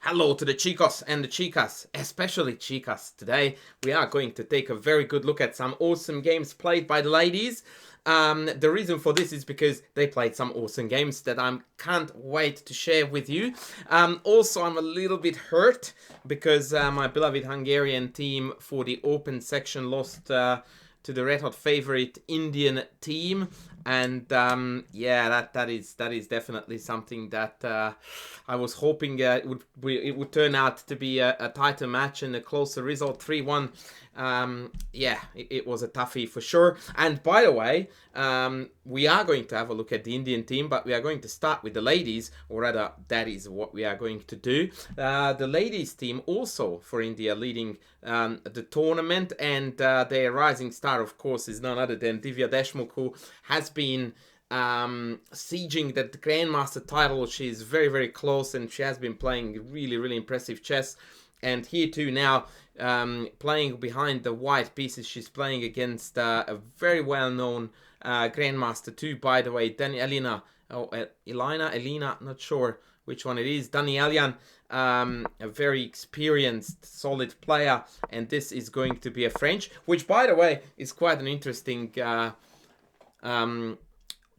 Hello to the chicos and the chicas, especially chicas. Today we are going to take a very good look at some awesome games played by the ladies. The reason for this is because they played some awesome games that I can't wait to share with you. Also, I'm a little bit hurt because my beloved Hungarian team for the open section lost to the red hot favorite Indian team. And yeah, that is definitely something that I was hoping it would turn out to be a tighter match and a closer result, 3-1. Yeah, it was a toughie for sure. And by the way, we are going to have a look at the Indian team, but we are going to start with the ladies, or rather, that is what we are going to do. The ladies team also for India leading the tournament, and their rising star, of course, is none other than Divya Deshmukh, who has been sieging that Grandmaster title. She is very, very close, and she has been playing really, really impressive chess. And here too now, playing behind the white pieces, she's playing against a very well-known Grandmaster too, by the way, Elena, not sure which one it is, Danielian, a very experienced, solid player, and this is going to be a French, which, by the way, is quite an interesting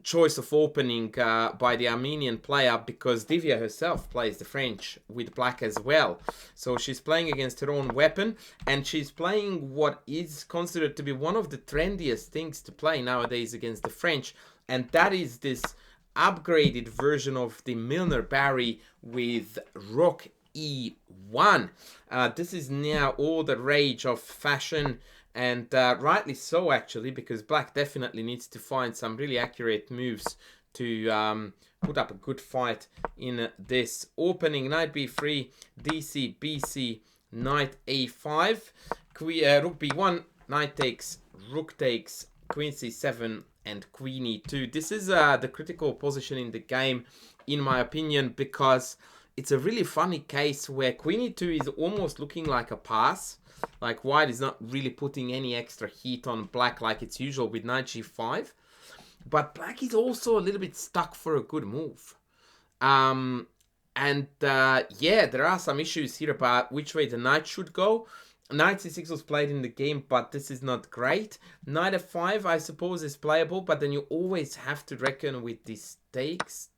choice of opening by the Armenian player, because Divya herself plays the French with black as well. So she's playing against her own weapon, and she's playing what is considered to be one of the trendiest things to play nowadays against the French, and that is this upgraded version of the Milner-Barry with Rook E1. This is now all the rage of fashion, and rightly so, actually, because black definitely needs to find some really accurate moves to put up a good fight in this opening. Knight b3, dc, bc, knight a5, rook b1, knight takes, rook takes, queen c7, and queen e2. This is the critical position in the game, in my opinion, because it's a really funny case where queen e2 is almost looking like a pass. Like, white is not really putting any extra heat on black like it's usual with knight g5. But black is also a little bit stuck for a good move. Yeah, there are some issues here about which way the knight should go. Knight c6 was played in the game, but this is not great. Knight f5, I suppose, is playable, but then you always have to reckon with this takes,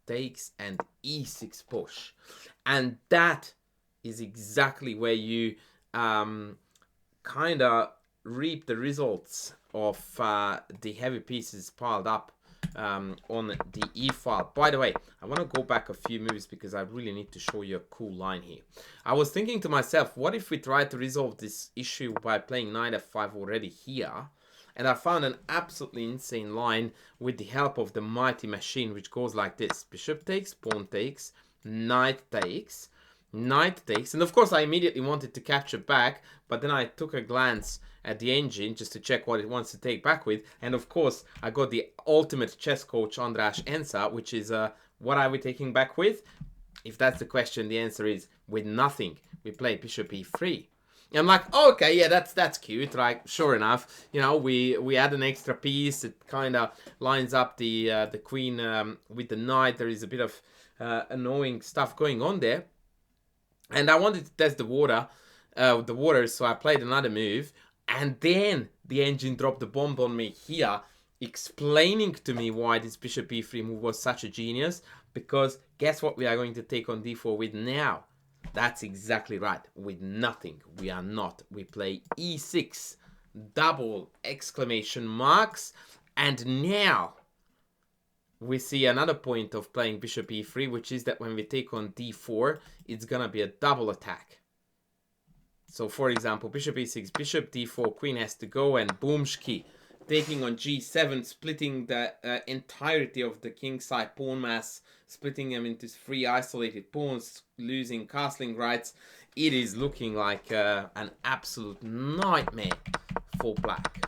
and e6 push. And that is exactly where you kind of reap the results of the heavy pieces piled up on the e file. By the way, I want to go back a few moves because I really need to show you a cool line here. I was thinking to myself, what if we try to resolve this issue by playing knight f5 already here? And I found an absolutely insane line with the help of the mighty machine, which goes like this: bishop takes, pawn takes, knight takes, knight takes, and of course I immediately wanted to capture back, but then I took a glance at the engine just to check what it wants to take back with, and of course I got the ultimate chess coach András Ensa, which is what are we taking back with? If that's the question, the answer is with nothing. We play bishop e3. And I'm like, oh, okay, yeah, that's cute, right? Sure enough, you know, we add an extra piece. It kind of lines up the queen with the knight. There is a bit of annoying stuff going on there. And I wanted to test the water, so I played another move, and then the engine dropped the bomb on me here, explaining to me why this bishop e3 move was such a genius, because guess what we are going to take on d4 with now? That's exactly right, with nothing. We are not. We play e6, double exclamation marks, and now we see another point of playing bishop e3, which is that when we take on d4, it's gonna be a double attack. So, for example, bishop e6, bishop d4, queen has to go, and boomshki, taking on g7, splitting the entirety of the kingside pawn mass, splitting them into 3 isolated pawns, losing castling rights. It is looking like an absolute nightmare for black.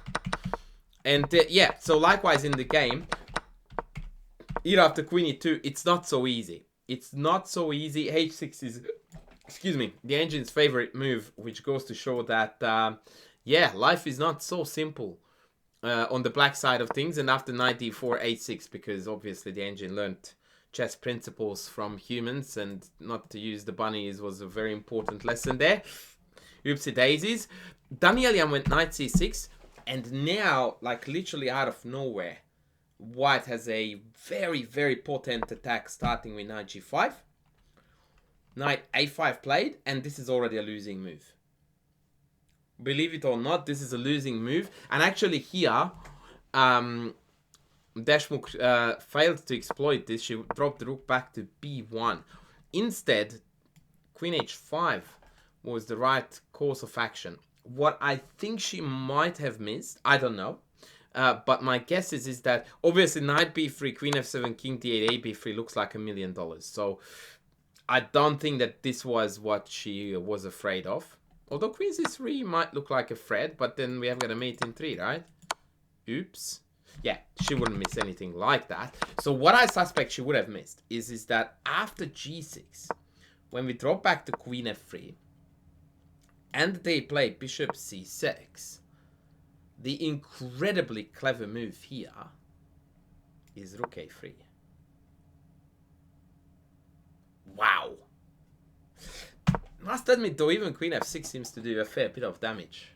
And yeah, so likewise in the game, here after queen e2, it's not so easy. It's not so easy. h6 is, excuse me, the engine's favorite move, which goes to show that, yeah, life is not so simple on the black side of things. And after knight d4, h6, because obviously the engine learned chess principles from humans, and not to use the bunnies was a very important lesson there. Oopsie daisies. Danielian went knight c6, and now, like literally out of nowhere, white has a very, very potent attack starting with knight g5. Knight a5 played, and this is already a losing move. Believe it or not, this is a losing move. And actually here, Deshmukh failed to exploit this. She dropped the rook back to b1. Instead, queen h5 was the right course of action. What I think she might have missed, I don't know. But my guess is that obviously knight b3, queen f7, king d8, a b3 looks like $1 million. So I don't think that this was what she was afraid of. Although queen c3 might look like a threat, but then we have got a mate in 3, right? Oops. Yeah, she wouldn't miss anything like that. So what I suspect she would have missed is that after g6, when we drop back to queen f3, and they play bishop c6, the incredibly clever move here is rook a3. Wow. Must admit though, even queen f6 seems to do a fair bit of damage.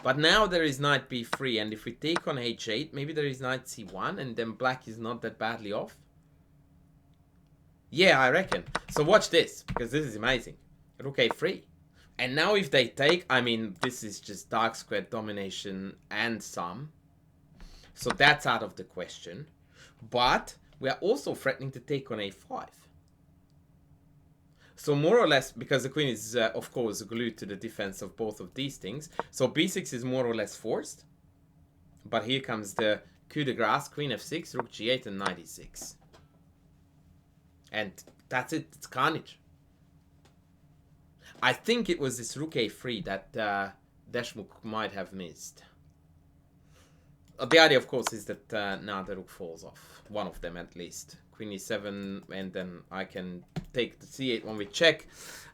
But now there is knight b3, and if we take on h8, maybe there is knight c1, and then black is not that badly off. Yeah, I reckon. So watch this, because this is amazing. Rook a3. And now if they take, I mean, this is just dark square domination and some. So that's out of the question. But we are also threatening to take on a5. So more or less, because the queen is, of course, glued to the defense of both of these things. So b6 is more or less forced. But here comes the coup de grace, queen f6, rook g8, and knight e6. And that's it, it's carnage. I think it was this rook a3 that Deshmukh might have missed. The idea, of course, is that now the rook falls off. One of them, at least. Queen e7, and then I can take the c8 when we check.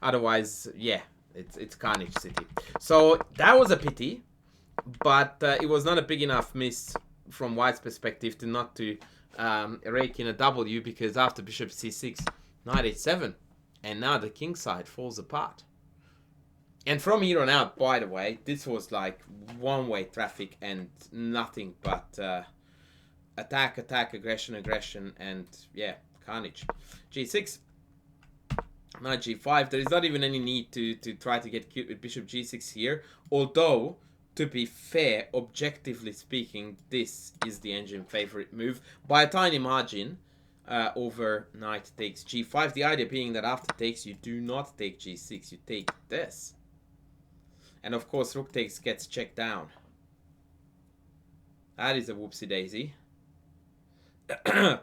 Otherwise, yeah, it's carnage city. So that was a pity, but it was not a big enough miss from white's perspective to not to rake in a W, because after bishop c6, knight h7, and now the king side falls apart. And from here on out, by the way, this was like one-way traffic and nothing but attack, attack, aggression, aggression, and yeah, carnage. g6, knight g5. There is not even any need to try to get cute with bishop g6 here. Although, to be fair, objectively speaking, this is the engine favorite move by a tiny margin over knight takes g5. The idea being that after takes, you do not take g6, you take this. And of course, rook takes gets checked down. That is a whoopsie daisy. I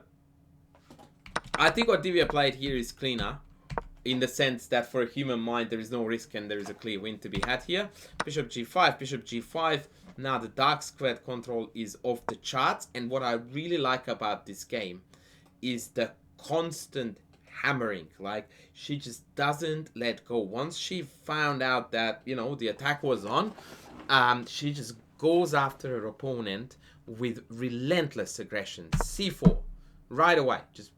think what Divya played here is cleaner, in the sense that for a human mind there is no risk and there is a clear win to be had here. Bishop g5, bishop g5. Now the dark squared control is off the charts, and what I really like about this game is the constant hammering. Like, she just doesn't let go. Once she found out that, you know, the attack was on, she just goes after her opponent with relentless aggression. c4 right away, just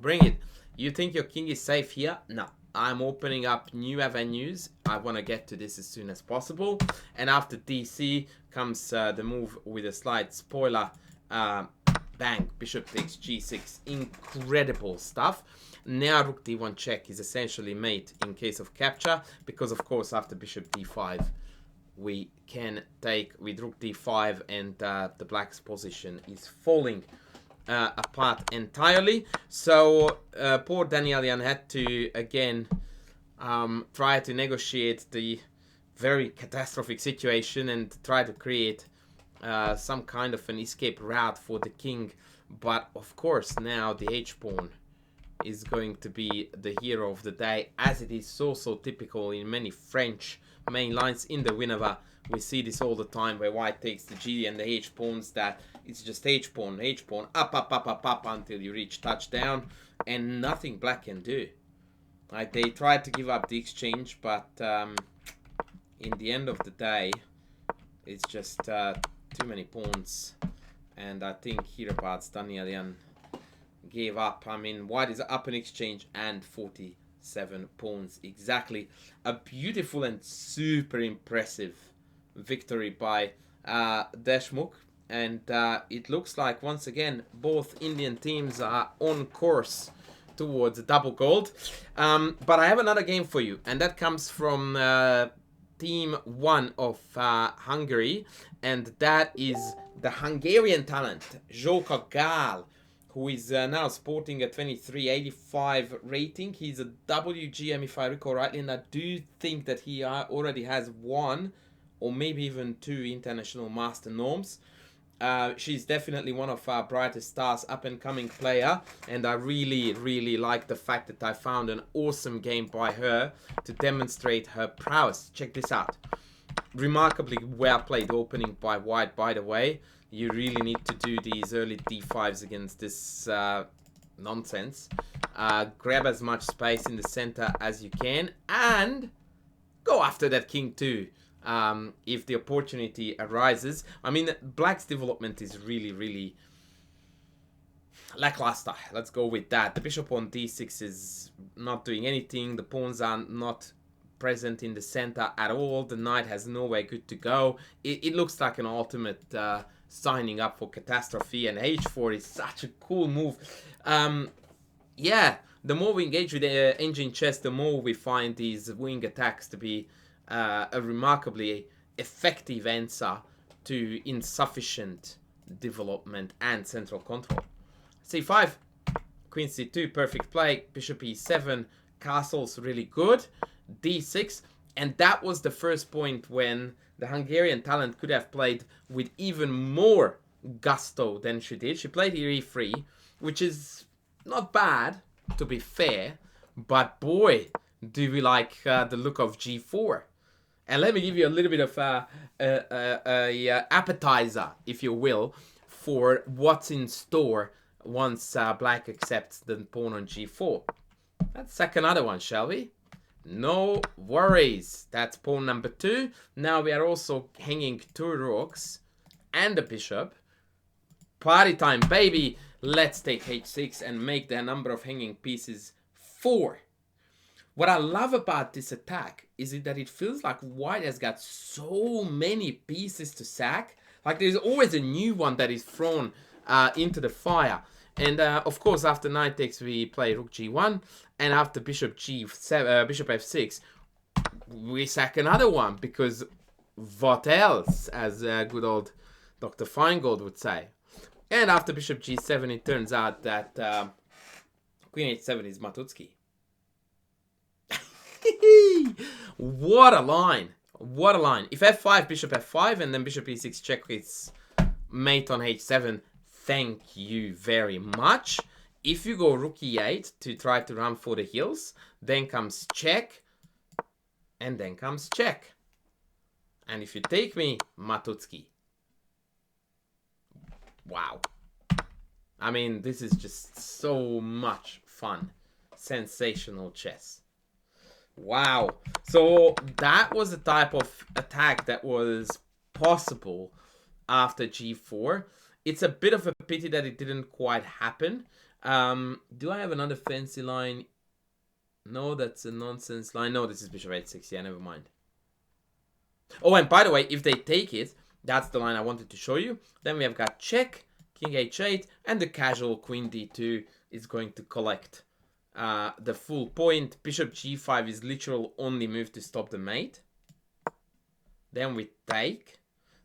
bring it. You think your king is safe here? No, I'm opening up new avenues. I want to get to this as soon as possible. And after dc comes the move with a slight spoiler. Bang, bishop takes g6. Incredible stuff. Now rook d1 check is essentially mate in case of capture, because of course after bishop d5 we can take with rook d5, and the black's position is falling apart entirely. So poor Danielian had to again try to negotiate the very catastrophic situation and try to create some kind of an escape route for the king. But of course now the h-pawn is going to be the hero of the day, as it is so typical in many French main lines in the Winnova. We see this all the time where white takes the g and the h-pawns, that it's just h-pawn, up until you reach touchdown, and nothing black can do. Like, they tried to give up the exchange, but in the end of the day it's just too many pawns, and I think hereabouts Danielian gave up. I mean, white is up in exchange and 47 pawns exactly. A beautiful and super impressive victory by Deshmukh. And it looks like, once again, both Indian teams are on course towards double gold. But I have another game for you, and that comes from Team 1 of Hungary, and that is the Hungarian talent, Zsóka Gaál, who is now sporting a 2385 rating. He's a WGM, if I recall rightly, and I do think that he already has one or maybe even two international master norms. She's definitely one of our brightest stars, up-and-coming player, and I really like the fact that I found an awesome game by her to demonstrate her prowess. Check this out. Remarkably well played opening by white, by the way. You really need to do these early d5s against this nonsense. Grab as much space in the center as you can, and go after that king too. If the opportunity arises. I mean, black's development is really lackluster. Let's go with that. The bishop on d6 is not doing anything. The pawns are not present in the center at all. The knight has nowhere good to go. It looks like an ultimate signing up for catastrophe, and h4 is such a cool move. Yeah, the more we engage with the engine chess, the more we find these wing attacks to be a remarkably effective answer to insufficient development and central control. c5, queen c2, perfect play. Bishop e7, castle's really good. d6, and that was the first point when the Hungarian talent could have played with even more gusto than she did. She played here e3, which is not bad, to be fair, but boy, do we like the look of g4. And let me give you a little bit of a appetizer, if you will, for what's in store once black accepts the pawn on g4. Let's sack another one, shall we? No worries. That's pawn number 2. Now we are also hanging 2 rooks and a bishop. Party time, baby. Let's take h6 and make the number of hanging pieces 4. What I love about this attack is that it feels like white has got so many pieces to sack. Like there's always a new one that is thrown into the fire. And of course, after knight takes, we play rook g1, and after bishop g7, bishop f6, we sack another one, because what else, as good old Dr. Feingold would say. And after bishop g7, it turns out that queen h7 is Matutsky. What a line. What a line. If f5, bishop f5, and then bishop e6 check its mate on h7, thank you very much. If you go rook e8 to try to run for the hills, then comes check, and then comes check. And if you take me, Matutsky. Wow. I mean, this is just so much fun. Sensational chess. Wow. So that was the type of attack that was possible after g4. It's a bit of a pity that it didn't quite happen. Do I have another fancy line? No, that's a nonsense line. No, this is bishop h6. Yeah, never mind. Oh, and by the way, if they take it, that's the line I wanted to show you. Then we have got check, king h8, and the casual queen d2 is going to collect the full point. Bishop g5 is literal only move to stop the mate. Then we take.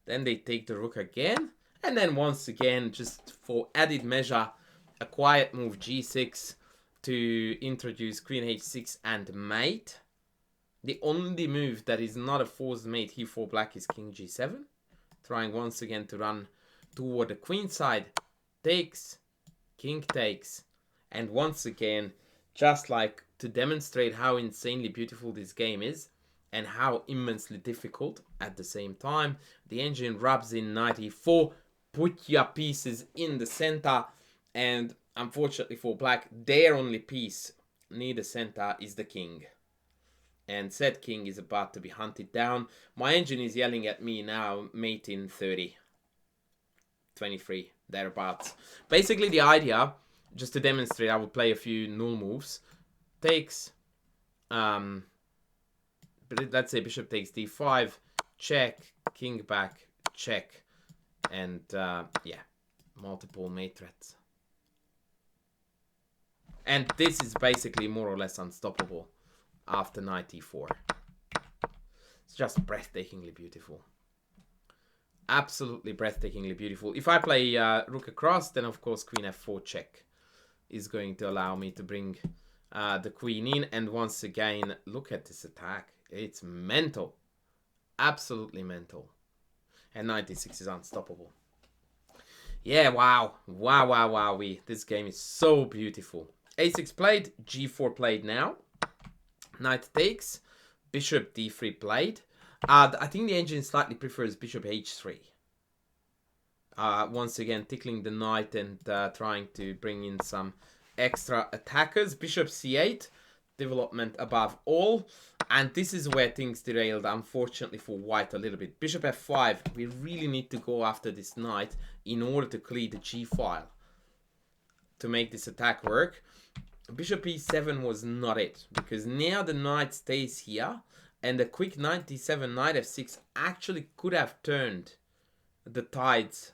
Then they take the rook again. And then once again, just for added measure, a quiet move g6 to introduce queen h6 and mate. The only move that is not a forced mate here for black is king g7. Trying once again to run toward the queen side. Takes, king takes. And once again, just like to demonstrate how insanely beautiful this game is and how immensely difficult at the same time, the engine rubs in knight e4. Put your pieces in the center, and unfortunately for black, their only piece near the center is the king. And said king is about to be hunted down. My engine is yelling at me now, mate in 30, 23, thereabouts. Basically, the idea just to demonstrate, I will play a few null moves. Takes, but let's say bishop takes d5, check, king back, check, and yeah, multiple mate threats. And this is basically more or less unstoppable after knight e4. It's just breathtakingly beautiful. Absolutely breathtakingly beautiful. If I play rook across, then of course queen f4 check is going to allow me to bring the queen in. And once again, look at this attack. It's mental. Absolutely mental. And knight d6 is unstoppable. Yeah, wow. Wow, wow, wow. This game is so beautiful. a6 played, g4 played now. Knight takes, bishop d3 played. I think the engine slightly prefers bishop h3. Once again, tickling the knight and trying to bring in some extra attackers. Bishop c8, development above all. And this is where things derailed, unfortunately, for white a little bit. Bishop f5, we really need to go after this knight in order to clear the g-file to make this attack work. Bishop e7 was not it, because now the knight stays here, and a quick knight d7, knight f6 actually could have turned the tides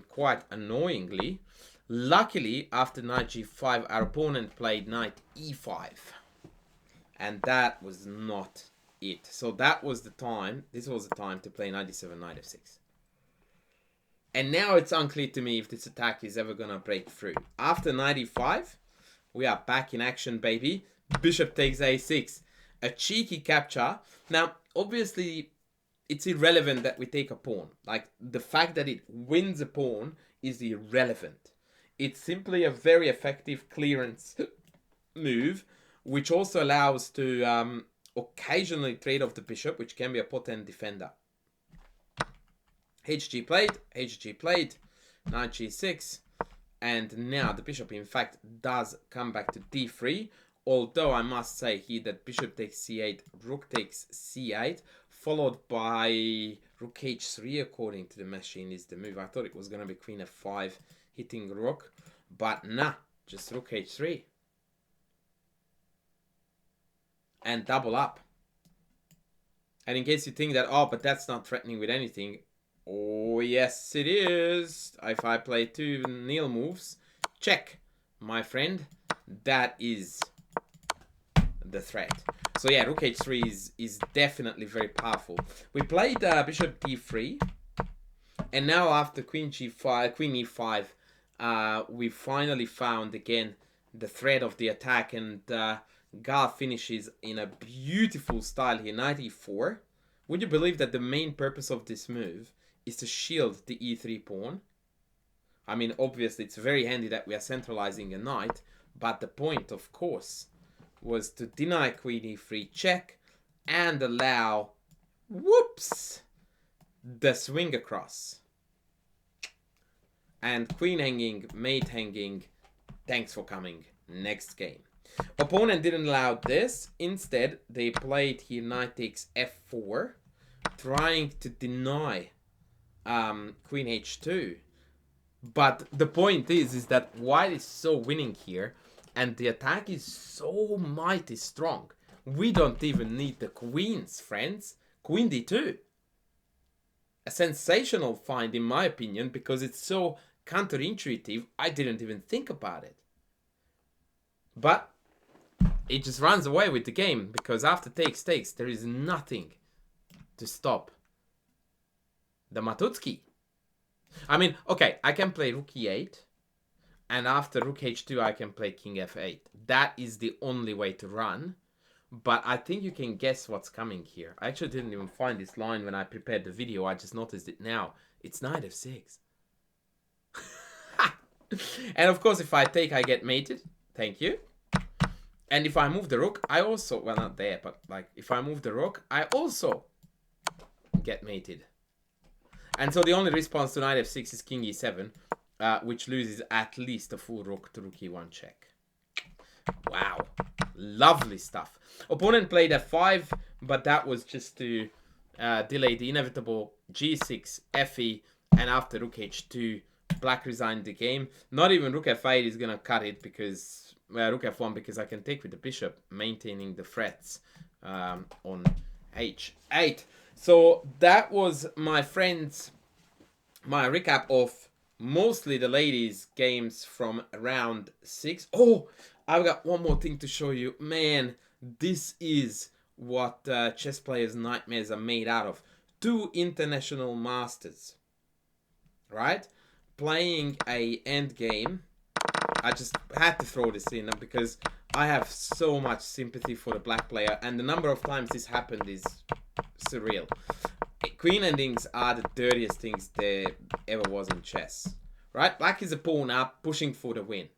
quite annoyingly. Luckily, after knight g5, our opponent played knight e5. And that was not it. So that was the time, this was the time to play knight d7, knight f6. And now it's unclear to me if this attack is ever going to break through. After knight e5, we are back in action, baby. Bishop takes a6. A cheeky capture. Now, obviously, it's irrelevant that we take a pawn. Like, the fact that it wins a pawn is irrelevant. It's simply a very effective clearance move, which also allows to occasionally trade off the bishop, which can be a potent defender. HG played, knight g6, and now the bishop, in fact, does come back to d3, although I must say here that bishop takes c8, rook takes c8, followed by rook h3, according to the machine, is the move. I thought it was going to be queen f5, hitting rook, but nah, just rook h3. And double up. And in case you think that, oh, but that's not threatening with anything, oh, yes, it is. If I play two nil moves, check, my friend. That is the threat. So yeah, rook h3 is definitely very powerful. We played bishop d3. And now after queen g5, queen e5, we finally found again the thread of the attack. And Gaál finishes in a beautiful style here, knight e4. Would you believe that the main purpose of this move is to shield the e3 pawn? I mean, obviously, it's very handy that we are centralizing a knight, but the point, of course, was to deny queen e3 check and allow, whoops, the swing across. And queen hanging, mate hanging, thanks for coming. Next game. Opponent didn't allow this. Instead, they played here knight takes f4, trying to deny queen h2. But the point is that white is so winning here, and the attack is so mighty strong. We don't even need the queens, friends. Queen d2. A sensational find, in my opinion, because it's so counterintuitive, I didn't even think about it. But it just runs away with the game, because after takes, there is nothing to stop the Matutsky. I mean, okay, I can play rook e8, and after rook h2, I can play king f8. That is the only way to run, but I think you can guess what's coming here. I actually didn't even find this line when I prepared the video. I just noticed it now. It's knight f6. And of course, if I take, I get mated. Thank you. And if I move the rook, I also, well, not there, but like, if I move the rook, I also get mated. And so the only response to knight f6 is king e7, which loses at least a full rook to rook e1 check. Wow. Lovely stuff. Opponent played f5, but that was just to delay the inevitable g6, fe, and after rook h2, Black resigned the game. Not even rook f8 is gonna cut it because rook f1 because I can take with the bishop, maintaining the threats on h8. So that was, my friends, my recap of mostly the ladies' games from round 6. Oh, I've got one more thing to show you. Man, this is what chess players' nightmares are made out of. 2 international masters, right? Playing a endgame. I just had to throw this in because I have so much sympathy for the black player, and the number of times this happened is surreal. Queen endings are the dirtiest things there ever was in chess, right? Black is a pawn up, pushing for the win.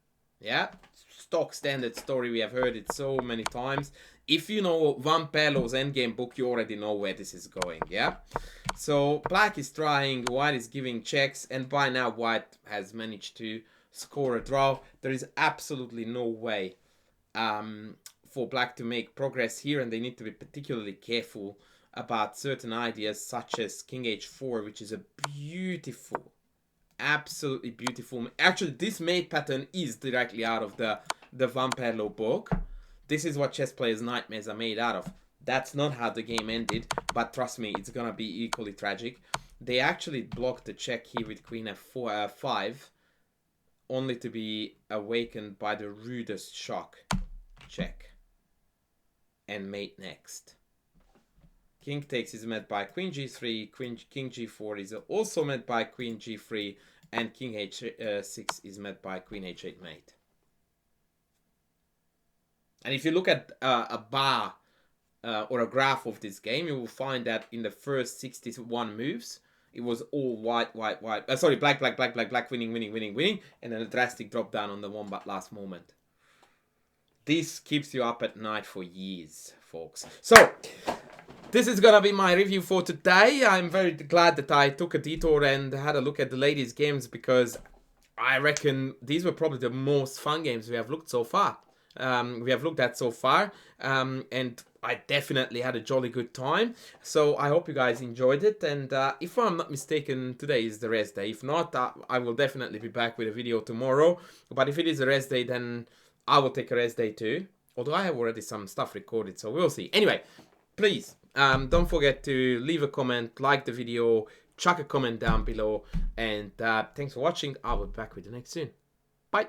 Yeah, stock standard story. We have heard it so many times. If you know Van Perlo's endgame book, you already know where this is going. Yeah. So black is trying, white is giving checks, and by now white has managed to score a draw. There is absolutely no way for black to make progress here, and they need to be particularly careful about certain ideas such as king h4, which is a beautiful, absolutely beautiful. Actually, this mate pattern is directly out of the Van Perlo book. This is what chess players' nightmares are made out of. That's not how the game ended, but trust me, it's gonna be equally tragic. They actually blocked the check here with queen f4, 5, only to be awakened by the rudest shock. Check. And mate next. King takes is met by queen g3, king g4 is also met by queen g3, and king h6 is met by queen h8 mate. And if you look at a bar or a graph of this game, you will find that in the first 61 moves, it was all white, white, white. Sorry, black, black, black, black, black, winning, winning, winning, winning, and then a drastic drop down on the one but last moment. This keeps you up at night for years, folks. So, this is gonna be my review for today. I'm very glad that I took a detour and had a look at the ladies' games, because I reckon these were probably the most fun games we have looked so far. And I definitely had a jolly good time. So I hope you guys enjoyed it, and if I'm not mistaken, today is the rest day. If not, I will definitely be back with a video tomorrow. But if it is a rest day, then I will take a rest day too. Although I have already some stuff recorded, so we'll see. Anyway, please don't forget to leave a comment, like the video, chuck a comment down below, and thanks for watching. I will be back with you next soon. Bye.